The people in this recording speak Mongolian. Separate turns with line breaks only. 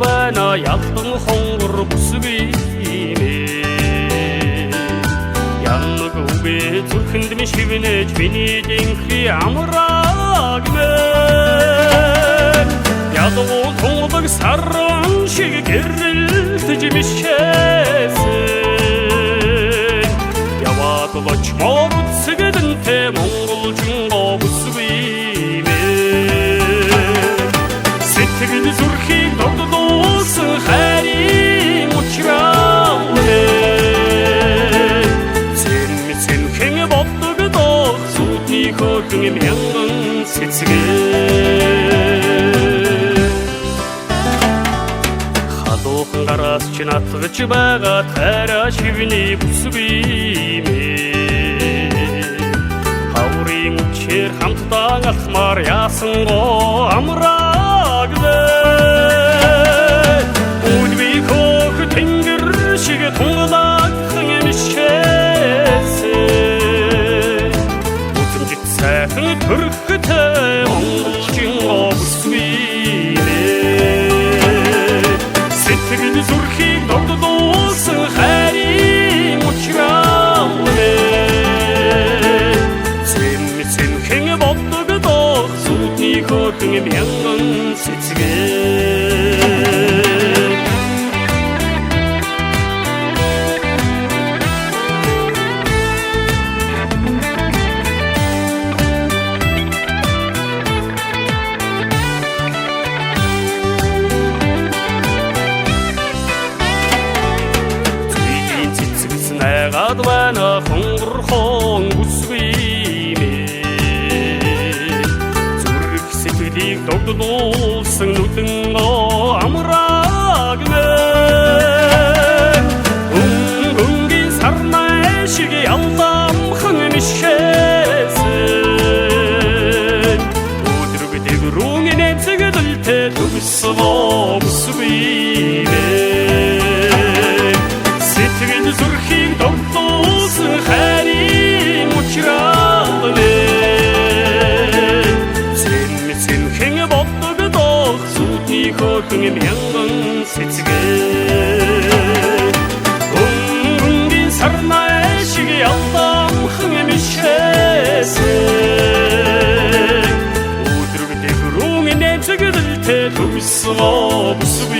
байна ялдан хонгор бүсгиймээ янг үгэ зүрхэнд минь шивнэж миний дэнхри амраг мэн ядуу тундаг саран шиг гэрэлтэж мишээсэн яваад бочмор үсгэдэнтэй монголжинго бүсгиймээ сэтгэл зүрхийг догдуулсан хайрын учрaalээ цэнхэн боддог зүудний хөрхөн мянган сэцгээ хадуухан гараас чи натгаж байгаа тайраа шивний бүсгиймээ хаврын үчээр хамтдаа алхмаар яасан гоо амраг үдби хөх тэнгэр шиг тунгалакхан эмшээсэн үзэмжит сайхан төрхтэй монголчин бүсгиймээ сэтгэл зүрхийг догдуулсан хайрын учрaalээ цэнхэн боддог зүудний хөрхөн мянган сэцгээ найгаад байна хонгорхон бүсгиймээ зүрх сэтгэлийг догдуулсан нүдэн амраг мэн өнгөнгийн сарнай шиг ялламхан мишээсэн өдрөг дэврүүн нэцгэлтэй төгсвөө бүсгиймээ сэтгэл зүрхийг догдуулсан хайрын учрaalээ цэнхэн боддог зүудний хөрхөн мянган сэцгээ өнгөнгийн сарнай шиг ялламхан мишээсэн өдрөг дэврүүн нэцгэлтэй төгсвөө бүсгүй